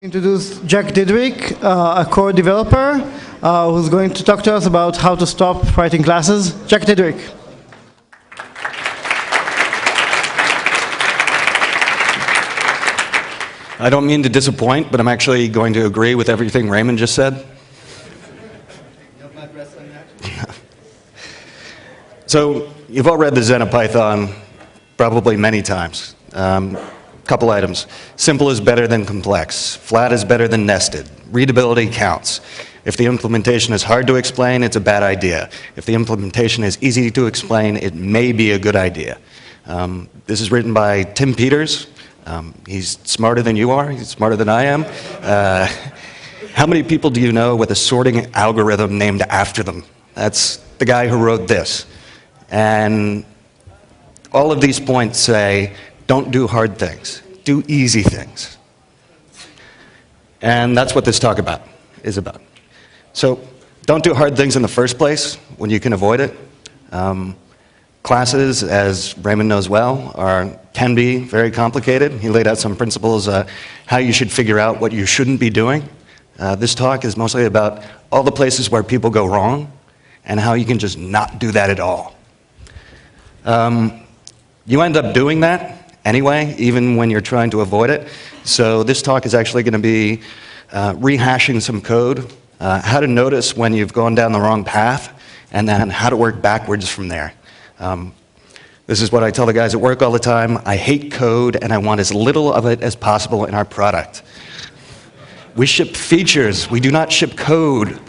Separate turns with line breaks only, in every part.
Introduce Jack Didrick, a core developer who's going to talk to us about how to stop writing classes. Jack Didrick.
I don't mean to disappoint, but I'm actually going to agree with everything Raymond just said. So you've all read the Zen of Python probably many times. Couple items. Simple is better than complex. Flat is better than nested. Readability counts. If the implementation is hard to explain, it's a bad idea. If the implementation is easy to explain, it may be a good idea. This is written by Tim Peters. He's smarter than you are. He's smarter than I am. How many people do you know with a sorting algorithm named after them? That's the guy who wrote this. And all of these points say, don't do hard things. Do easy things. And that's what this talk is about. So don't do hard things in the first place when you can avoid it. Classes, as Raymond knows well, can be very complicated. He laid out some principles how you should figure out what you shouldn't be doing. This talk is mostly about all the places where people go wrong and how you can just not do that at all. You end up doing that anyway, even when you're trying to avoid it. So this talk is actually going to be rehashing some code, how to notice when you've gone down the wrong path, and then how to work backwards from there. This is what I tell the guys at work all the time. I hate code, and I want as little of it as possible in our product. We ship features. We do not ship code.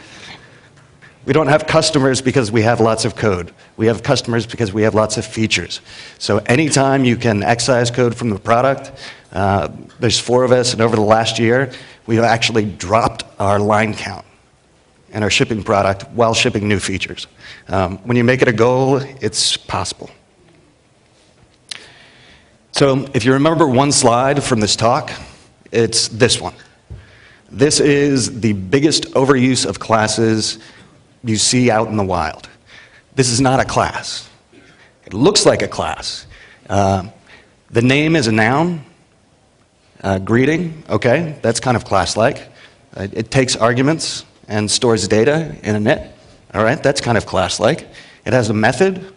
We don't have customers because we have lots of code. We have customers because we have lots of features. So anytime you can excise code from the product, there's 4 of us, and over the last year, we've actually dropped our line count in our shipping product while shipping new features. When you make it a goal, it's possible. So if you remember one slide from this talk, it's this one. This is the biggest overuse of classes you see out in the wild. This is not a class. It looks like a class. The name is a noun. Greeting, okay, that's kind of class-like. It takes arguments and stores data in init. All right, that's kind of class-like. It has a method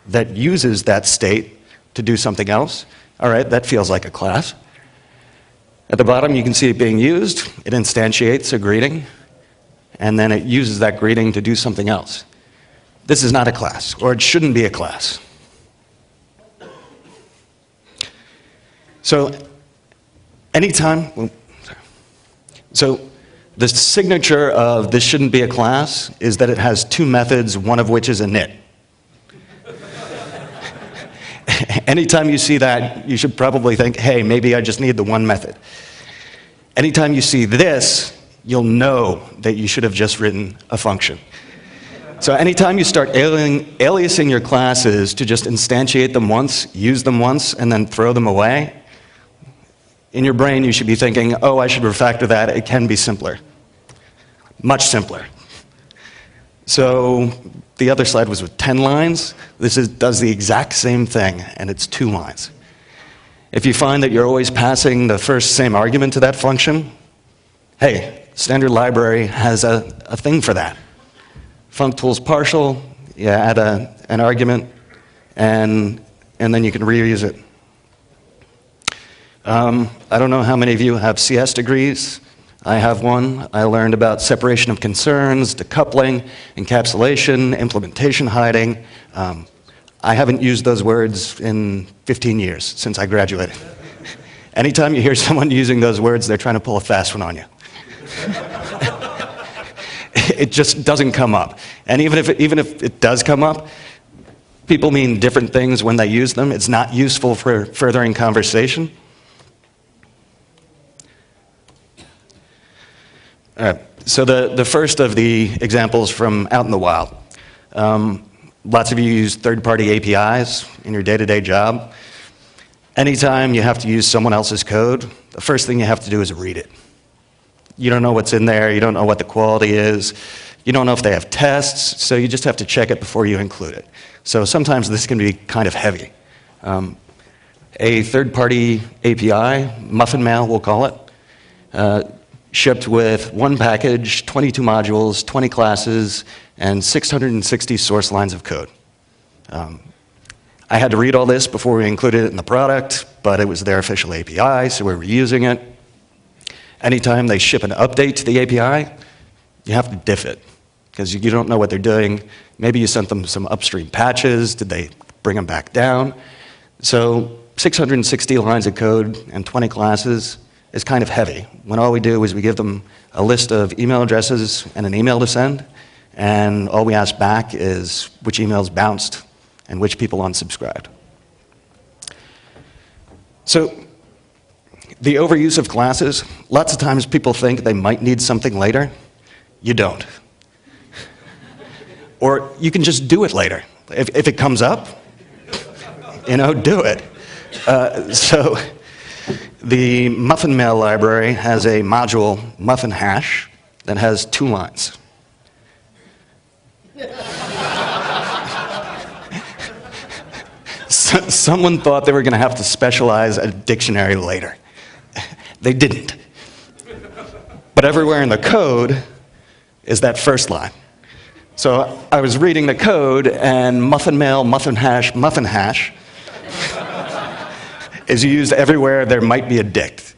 that uses that state to do something else. All right, that feels like a class. At the bottom, you can see it being used. It instantiates a greeting, and then it uses that greeting to do something else. This is not a class, or it shouldn't be a class. So anytime, the signature of this shouldn't be a class is that it has 2 methods, one of which is init. Anytime you see that, you should probably think, hey, maybe I just need the one method. Anytime you see this, you'll know that you should have just written a function. So anytime you start aliasing your classes to just instantiate them once, use them once, and then throw them away, in your brain you should be thinking, oh, I should refactor that. It can be simpler. Much simpler. So the other slide was with 10 lines. This does the exact same thing, and it's 2 lines. If you find that you're always passing the first same argument to that function, hey, standard library has a thing for that. Functools partial, you add an argument, and then you can reuse it. I don't know how many of you have CS degrees. I have one. I learned about separation of concerns, decoupling, encapsulation, implementation hiding. I haven't used those words in 15 years since I graduated. Anytime you hear someone using those words, they're trying to pull a fast one on you. It just doesn't come up. And even if it does come up, people mean different things when they use them. It's not useful for furthering conversation. All right, so the first of the examples from out in the wild. Lots of you use third-party APIs in your day-to-day job. Anytime you have to use someone else's code, the first thing you have to do is read it. You don't know what's in there, you don't know what the quality is, you don't know if they have tests, so you just have to check it before you include it. So sometimes this can be kind of heavy. A third-party API, Muffin Mail we'll call it, shipped with one package, 22 modules, 20 classes, and 660 source lines of code. I had to read all this before we included it in the product, but it was their official API, so we were using it. Anytime they ship an update to the API, you have to diff it, because you don't know what they're doing. Maybe you sent them some upstream patches. Did they bring them back down? So 660 lines of code and 20 classes is kind of heavy, when all we do is we give them a list of email addresses and an email to send, and all we ask back is which emails bounced and which people unsubscribed. So the overuse of classes, lots of times people think they might need something later. You don't. Or you can just do it later. If it comes up, do it. So the Muffin Mail library has a module, Muffin Hash, that has 2 lines. Someone thought they were going to have to specialize a dictionary later. They didn't. But everywhere in the code is that first line. So I was reading the code, and Muffin Mail, Muffin Hash is used everywhere there might be a dict.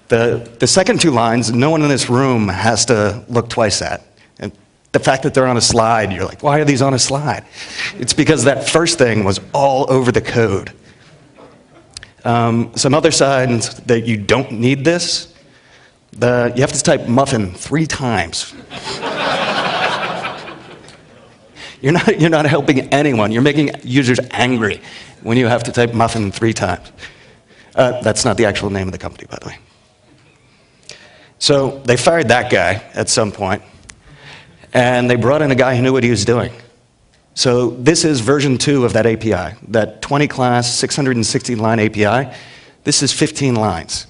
The second 2 lines, no one in this room has to look twice at. And the fact that they're on a slide, you're like, why are these on a slide? It's because that first thing was all over the code. Some other signs that you don't need this, you have to type muffin 3 times. You're not helping anyone. You're making users angry when you have to type muffin 3 times. That's not the actual name of the company, by the way. So they fired that guy at some point, and they brought in a guy who knew what he was doing. So this is version 2 of that API, that 20-class, 660-line API. This is 15 lines.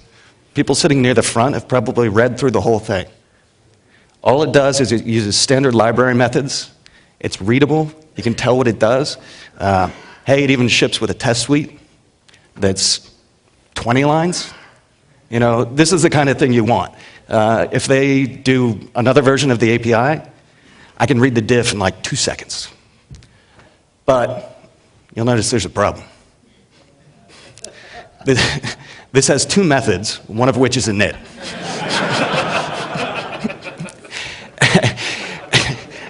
People sitting near the front have probably read through the whole thing. All it does is it uses standard library methods. It's readable. You can tell what it does. Hey, it even ships with a test suite that's 20 lines. This is the kind of thing you want. If they do another version of the API, I can read the diff in like 2 seconds. But you'll notice there's a problem. This has 2 methods, one of which is a init.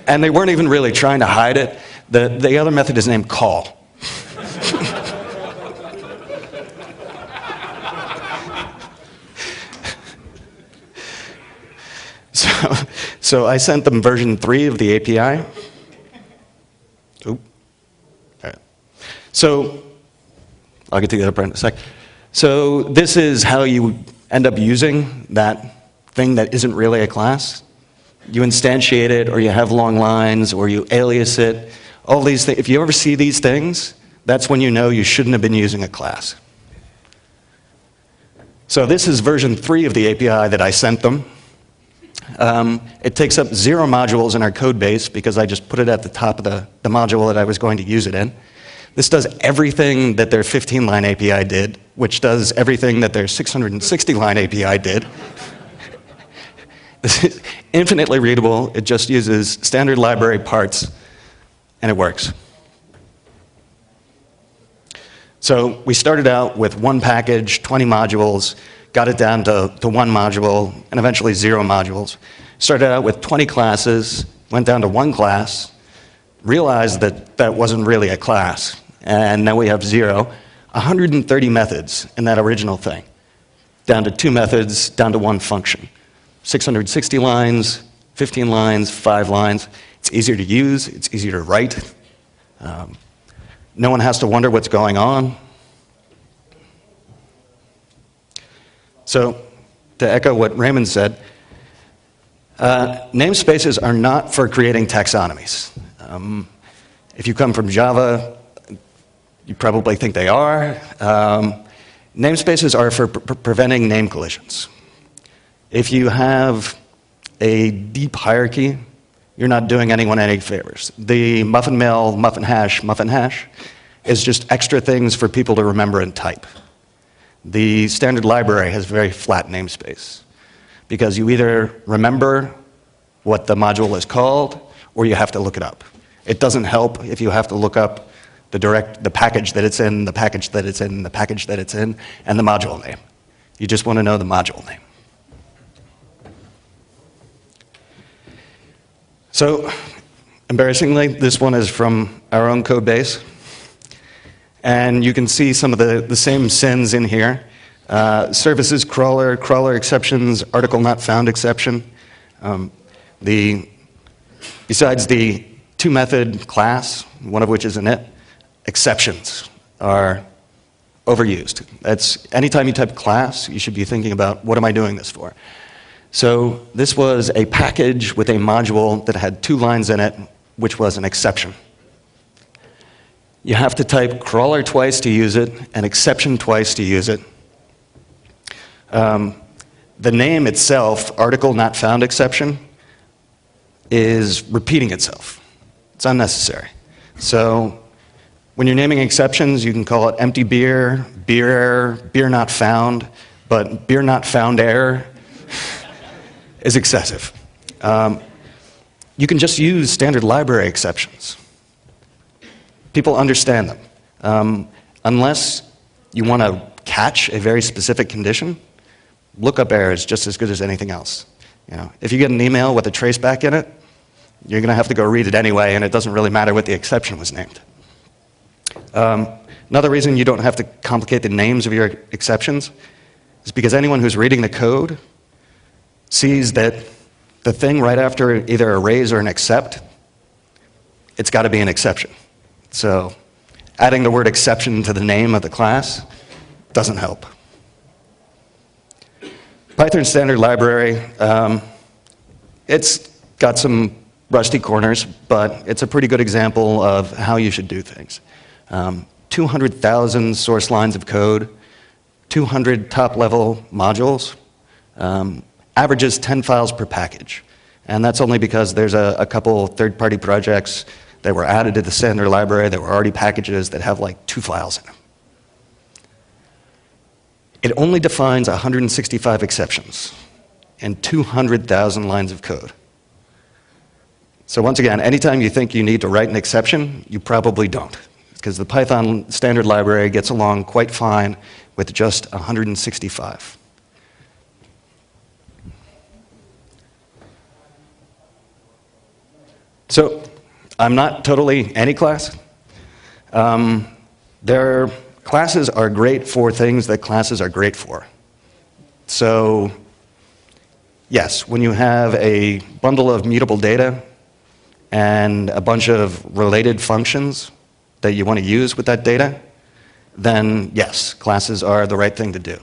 And they weren't even really trying to hide it. The other method is named call. So I sent them version 3 of the API. Oop. All right. So I'll get to the other part in a sec. So this is how you end up using that thing that isn't really a class. You instantiate it, or you have long lines, or you alias it. All these things. If you ever see these things, that's when you know you shouldn't have been using a class. So this is version 3 of the API that I sent them. It takes up 0 modules in our code base because I just put it at the top of the module that I was going to use it in. This does everything that their 15-line API did, which does everything that their 660-line API did. This is infinitely readable. It just uses standard library parts, and it works. So we started out with 1 package, 20 modules, got it down to 1 module, and eventually 0 modules. Started out with 20 classes, went down to 1 class, realized that that wasn't really a class, and now we have 0. 130 methods in that original thing, down to 2 methods, down to 1 function. 660 lines, 15 lines, 5 lines. It's easier to use, it's easier to write. No one has to wonder what's going on. So, to echo what Raymond said, namespaces are not for creating taxonomies. If you come from Java, you probably think they are. Namespaces are for preventing name collisions. If you have a deep hierarchy, you're not doing anyone any favors. The Muffin Mail, Muffin Hash is just extra things for people to remember and type. The standard library has very flat namespace because you either remember what the module is called or you have to look it up. It doesn't help if you have to look up the package that it's in, the package that it's in, the package that it's in, and the module name. You just want to know the module name. So, embarrassingly, this one is from our own code base. And you can see some of the same sins in here. Services crawler, crawler exceptions, article not found exception. Besides the two-method class, one of which is init, exceptions are overused. That's anytime you type class, you should be thinking about what am I doing this for? So this was a package with a module that had 2 lines in it, which was an exception. You have to type crawler twice to use it and exception twice to use it. The name itself, article not found exception, is repeating itself. It's unnecessary. So when you're naming exceptions, you can call it empty beer, beer error, beer not found, but beer not found error is excessive. You can just use standard library exceptions. People understand them. Unless you want to catch a very specific condition, lookup error is just as good as anything else. You know, if you get an email with a traceback in it, you're going to have to go read it anyway, and it doesn't really matter what the exception was named. Another reason you don't have to complicate the names of your exceptions is because anyone who's reading the code sees that the thing right after either a raise or an except, it's got to be an exception. So adding the word exception to the name of the class doesn't help. Python standard library, it's got some rusty corners, but it's a pretty good example of how you should do things. 200,000 source lines of code, 200 top-level modules, averages 10 files per package. And that's only because there's a couple third-party projects that were added to the standard library that were already packages that have like 2 files in them. It only defines 165 exceptions and 200,000 lines of code. So once again, anytime you think you need to write an exception, you probably don't, because the Python standard library gets along quite fine with just 165. So I'm not totally anti-class. Their classes are great for things that classes are great for. So yes, when you have a bundle of mutable data and a bunch of related functions that you want to use with that data, then yes, classes are the right thing to do.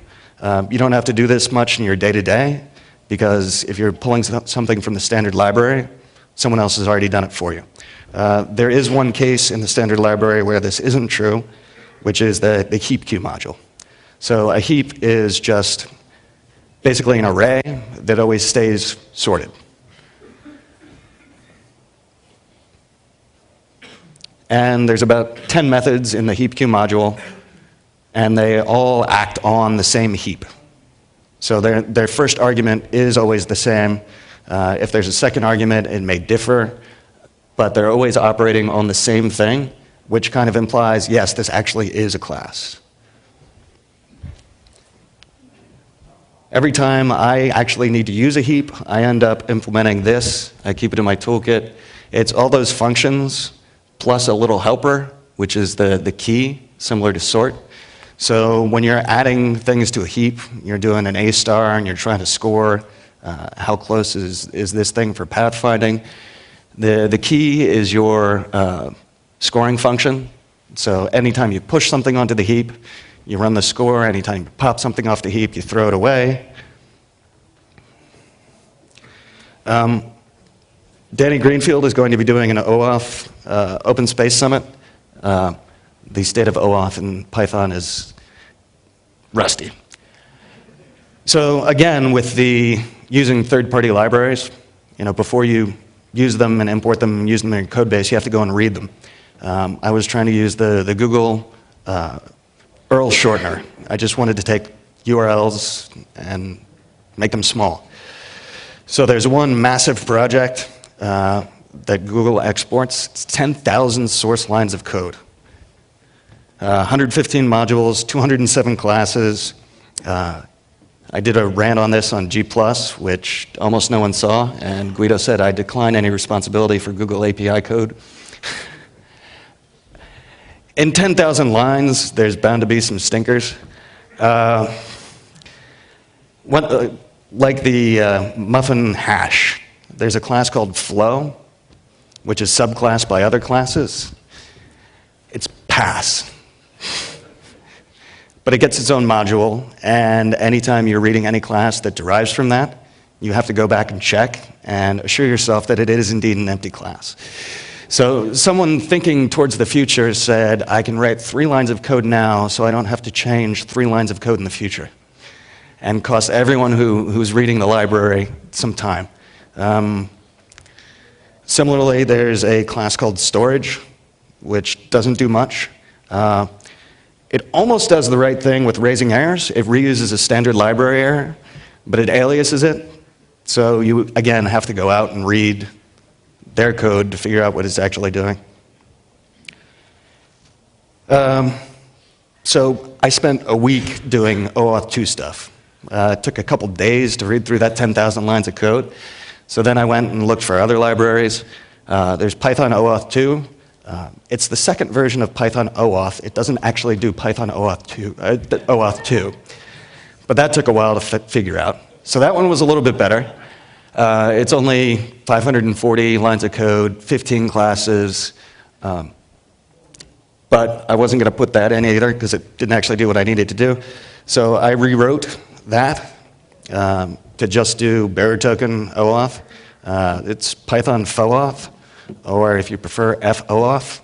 You don't have to do this much in your day-to-day, because if you're pulling something from the standard library, someone else has already done it for you. There is one case in the standard library where this isn't true, which is the heap queue module. So a heap is just basically an array that always stays sorted. And there's about 10 methods in the heap queue module, and they all act on the same heap. So their first argument is always the same. If there's a second argument, it may differ, but they're always operating on the same thing, which kind of implies, yes, this actually is a class. Every time I actually need to use a heap, I end up implementing this. I keep it in my toolkit. It's all those functions plus a little helper, which is the key, similar to sort. So when you're adding things to a heap, you're doing an A star and you're trying to score how close is this thing for pathfinding. The key is your scoring function. So anytime you push something onto the heap, you run the score. Anytime you pop something off the heap, you throw it away. Danny Greenfield is going to be doing an OAuth Open Space Summit. The state of OAuth in Python is rusty. So again, with the using third-party libraries, before you use them and import them and use them in your code base, you have to go and read them. I was trying to use the Google URL shortener. I just wanted to take URLs and make them small. So there's one massive project that Google exports. It's 10,000 source lines of code. 115 modules, 207 classes. I did a rant on this on G+, which almost no one saw, and Guido said I decline any responsibility for Google API code. In 10,000 lines, there's bound to be some stinkers. Like the muffin hash, there's a class called flow, which is subclassed by other classes. It's pass. But it gets its own module, and anytime you're reading any class that derives from that, you have to go back and check and assure yourself that it is indeed an empty class. So someone thinking towards the future said, I can write 3 lines of code now so I don't have to change 3 lines of code in the future, and cost everyone who's reading the library some time. Similarly, there's a class called storage, which doesn't do much. It almost does the right thing with raising errors. It reuses a standard library error, but it aliases it. So you, again, have to go out and read their code to figure out what it's actually doing. So I spent a week doing OAuth 2 stuff. It took a couple days to read through that 10,000 lines of code. So then I went and looked for other libraries. There's Python OAuth 2. It's the second version of Python OAuth. It doesn't actually do Python OAuth 2. But that took a while to figure out. So that one was a little bit better. It's only 540 lines of code, 15 classes. But I wasn't going to put that in either because it didn't actually do what I needed to do. So I rewrote that to just do bearer token OAuth. It's Python FOAuth, or if you prefer, FOAuth.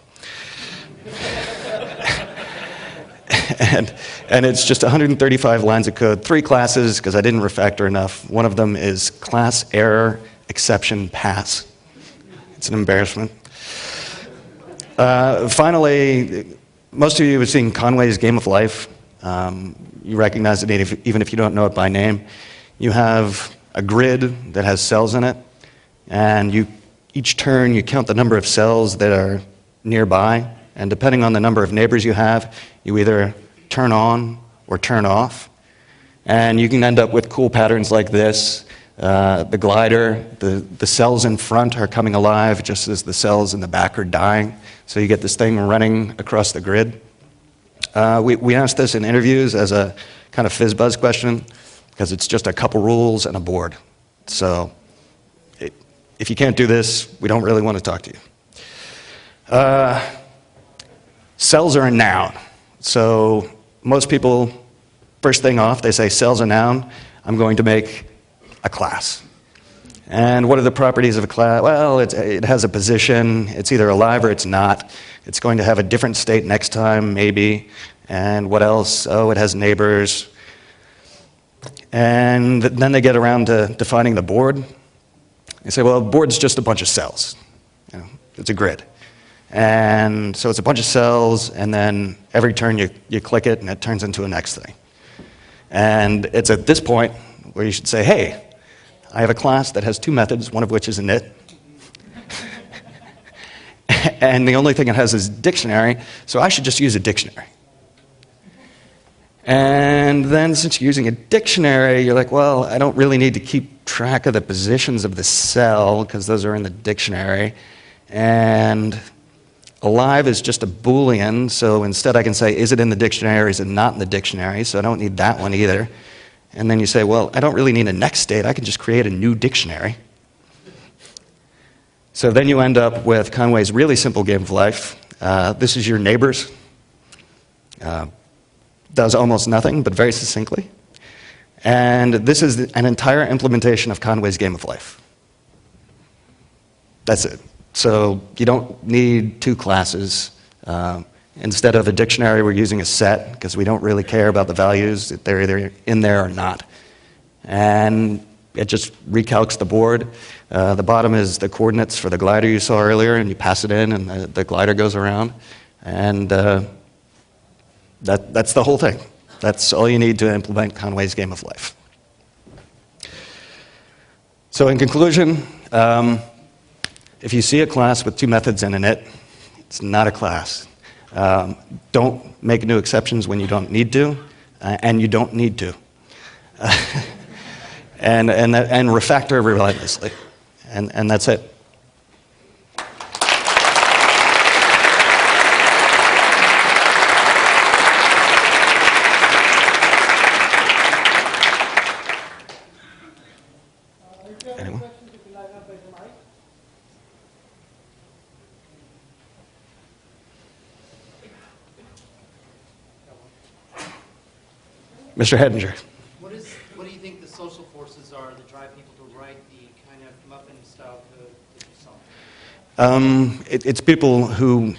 and it's just 135 lines of code, 3 classes, because I didn't refactor enough. One of them is class error exception pass. It's an embarrassment. Finally, most of you have seen Conway's Game of Life. You recognize it even if you don't know it by name. You have a grid that has cells in it, and each turn you count the number of cells that are nearby, and depending on the number of neighbors you have, you either turn on or turn off. And you can end up with cool patterns like this. The glider, the cells in front are coming alive just as the cells in the back are dying. So you get this thing running across the grid. We asked this in interviews as a kind of fizz-buzz question, because it's just a couple rules and a board. So if you can't do this, we don't really want to talk to you. Cells are a noun. So most people, first thing off, they say cell's a noun. I'm going to make a class. And what are the properties of a class? Well, it has a position. It's either alive or it's not. It's going to have a different state next time, maybe. And what else? Oh, it has neighbors. And then they get around to defining the board. They say, well, a board's just a bunch of cells. You know, it's a grid. And so it's a bunch of cells, and then every turn you click it, and it turns into a next thing. And it's at this point where you should say, hey, I have a class that has 2 methods, one of which is init. And the only thing it has is dictionary, so I should just use a dictionary. And then since you're using a dictionary, you're like, well, I don't really need to keep track of the positions of the cell, because those are in the dictionary. And alive is just a Boolean, so instead I can say, is it in the dictionary or is it not in the dictionary? So I don't need that one either. And then you say, well, I don't really need a next state. I can just create a new dictionary. So then you end up with Conway's really simple game of life. This is your neighbors. Does almost nothing, but very succinctly. And this is an entire implementation of Conway's game of life. That's it. So you don't need 2 classes. Instead of a dictionary, we're using a set, because we don't really care about the values, if they're either in there or not. And it just recalcs the board. The bottom is the coordinates for the glider you saw earlier, and you pass it in, and the glider goes around. And That's the whole thing. That's all you need to implement Conway's Game of Life. So in conclusion, if you see a class with two methods in it, it's not a class. Don't make new exceptions when you don't need to, and you don't need to. and refactor relentlessly. And that's it. Anyone? Mr. Hedinger.
What do you think the social forces are that drive people to write the kind of muffin-style code that you saw?
It's people who...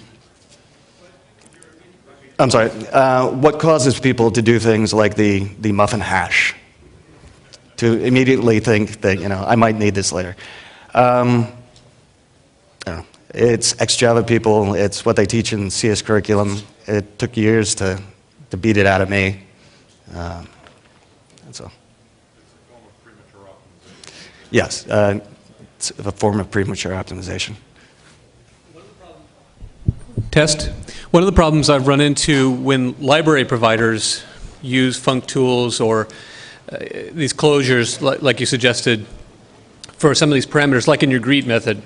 I'm sorry. What causes people to do things like the muffin hash? To immediately think that, I might need this later. It's ex-Java people. It's what they teach in CS curriculum. It took years to beat it out of me. That's all. Yes, it's a form of premature optimization.
Test. One of the problems I've run into when library providers use func_tools or these closures, like you suggested, for some of these parameters, like in your greet method,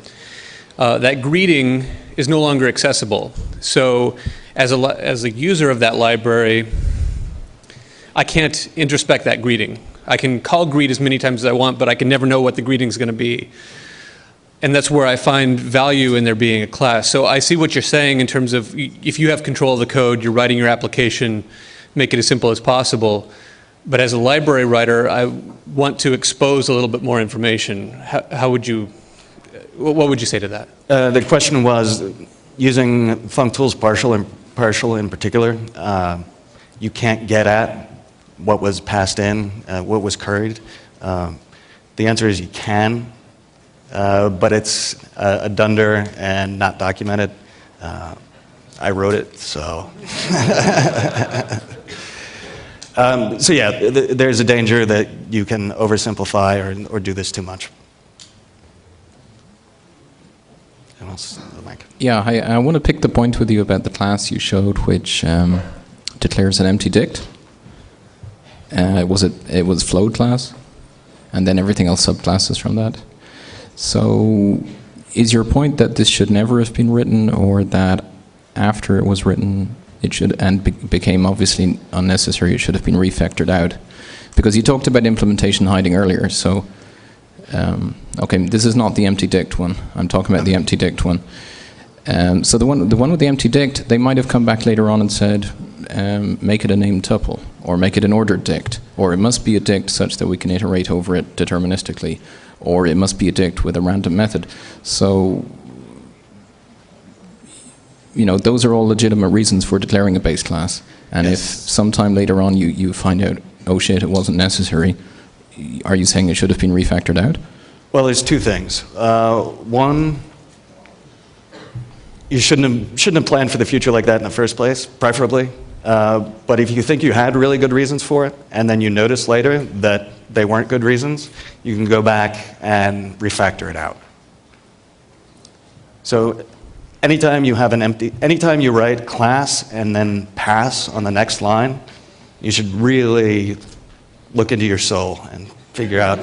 that greeting is no longer accessible. So as a user of that library, I can't introspect that greeting. I can call greet as many times as I want, but I can never know what the greeting is going to be. And that's where I find value in there being a class. So I see what you're saying in terms of if you have control of the code, you're writing your application, make it as simple as possible. But as a library writer, I want to expose a little bit more information. What would you say to that?
The question was, using func_tools partial in particular, you can't get at what was passed in, what was curried. The answer is you can, but it's a dunder and not documented. I wrote it, so. So yeah, there's a danger that you can oversimplify or do this too much. Anyone else? Mike?
Yeah, I want to pick the point with you about the class you showed, which declares an empty dict. It was float class, and then everything else subclasses from that. So, is your point that this should never have been written, or that after it was written, it should became obviously unnecessary, it should have been refactored out? Because you talked about implementation hiding earlier. So, okay, this is not the empty dict one. I'm talking about the empty dict one. So the one with the empty dict, they might have come back later on and said, make it a named tuple, or make it an ordered dict, or it must be a dict such that we can iterate over it deterministically, or it must be a dict with a random method. So, those are all legitimate reasons for declaring a base class. And
yes.
If sometime later on you find out, oh shit, it wasn't necessary, are you saying it should have been refactored out?
Well, there's two things. One, you shouldn't have planned for the future like that in the first place, preferably. But if you think you had really good reasons for it, and then you notice later that they weren't good reasons, you can go back and refactor it out. So anytime you write class and then pass on the next line, you should really look into your soul and figure out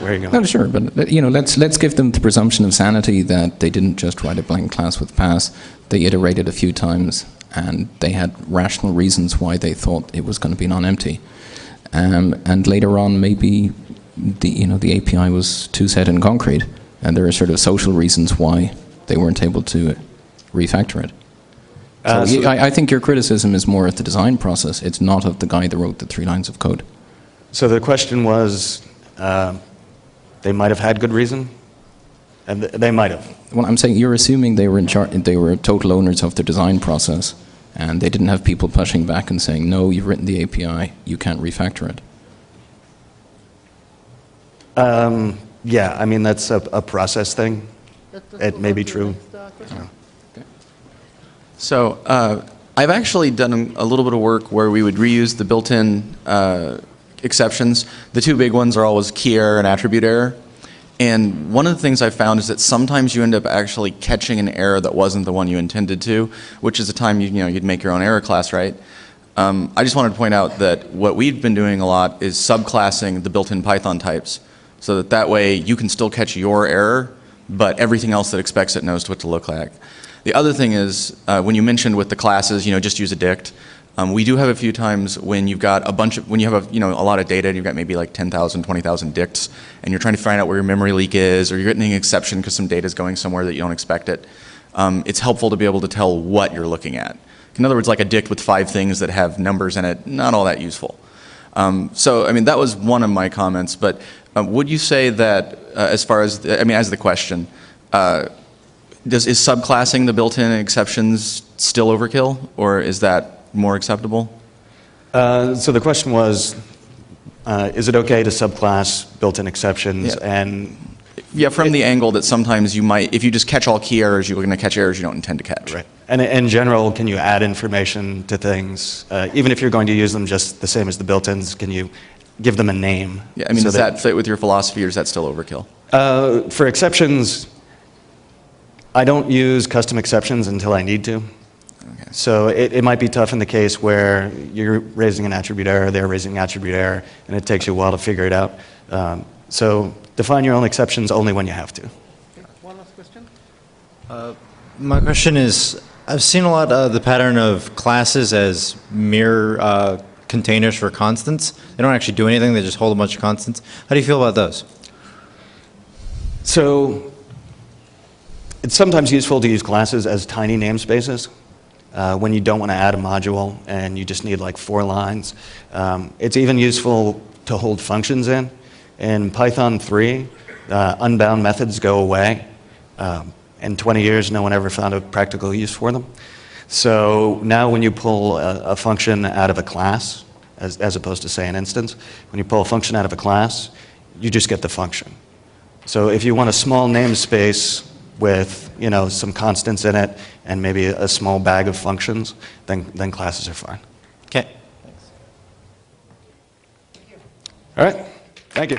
where you're going.
No, sure, but let's give them the presumption of sanity that they didn't just write a blank class with pass. They iterated a few times, and they had rational reasons why they thought it was going to be non-empty. And later on, maybe the API was too set in concrete, and there are sort of social reasons why they weren't able to refactor it. So I think your criticism is more of the design process. It's not of the guy that wrote the 3 lines of code.
So the question was, they might have had good reason, and they might have.
Well, I'm saying you're assuming they were in charge. They were total owners of the design process, and they didn't have people pushing back and saying, "No, you've written the API. You can't refactor it."
Yeah, I mean that's a process thing. It may be true.
So I've actually done a little bit of work where we would reuse the built-in exceptions. The two big ones are always key error and attribute error. And one of the things I found is that sometimes you end up actually catching an error that wasn't the one you intended to, which is the time you'd make your own error class, right? I just wanted to point out that what we've been doing a lot is subclassing the built-in Python types, so that way you can still catch your error, but everything else that expects it knows what to look like. The other thing is, when you mentioned with the classes, just use a dict. We do have a few times when you've got when you have a lot of data and you've got maybe like 10,000, 20,000 dicts, and you're trying to find out where your memory leak is, or you're getting an exception because some data is going somewhere that you don't expect it. It's helpful to be able to tell what you're looking at. In other words, like a dict with 5 things that have numbers in it, not all that useful. So, I mean, that was one of my comments, but would you say that, as far as, as the question, is subclassing the built-in exceptions still overkill, or is that more acceptable?
So the question was, is it okay to subclass built-in exceptions?
Yeah.
And
yeah, from the angle that sometimes you might, if you just catch all key errors, you're going to catch errors you don't intend to catch.
right. And in general, can you add information to things? Even if you're going to use them just the same as the built-ins, can you give them a name?
Yeah, does that fit with your philosophy, or is that still overkill?
For exceptions, I don't use custom exceptions until I need to.
Okay.
So it might be tough in the case where you're raising an attribute error, they're raising an attribute error, and it takes you a while to figure it out. So define your own exceptions only when you have to.
One last question.
My question is, I've seen a lot of the pattern of classes as mere containers for constants. They don't actually do anything, they just hold a bunch of constants. How do you feel about those?
So it's sometimes useful to use classes as tiny namespaces when you don't want to add a module and you just need like 4 lines. It's even useful to hold functions in. In Python 3, unbound methods go away. In 20 years, no one ever found a practical use for them. So now when you pull a function out of a class, as opposed to, say, an instance, when you pull a function out of a class, you just get the function. So if you want a small namespace with some constants in it and maybe a small bag of functions, then classes are fine.
Okay.
All right. Thank you.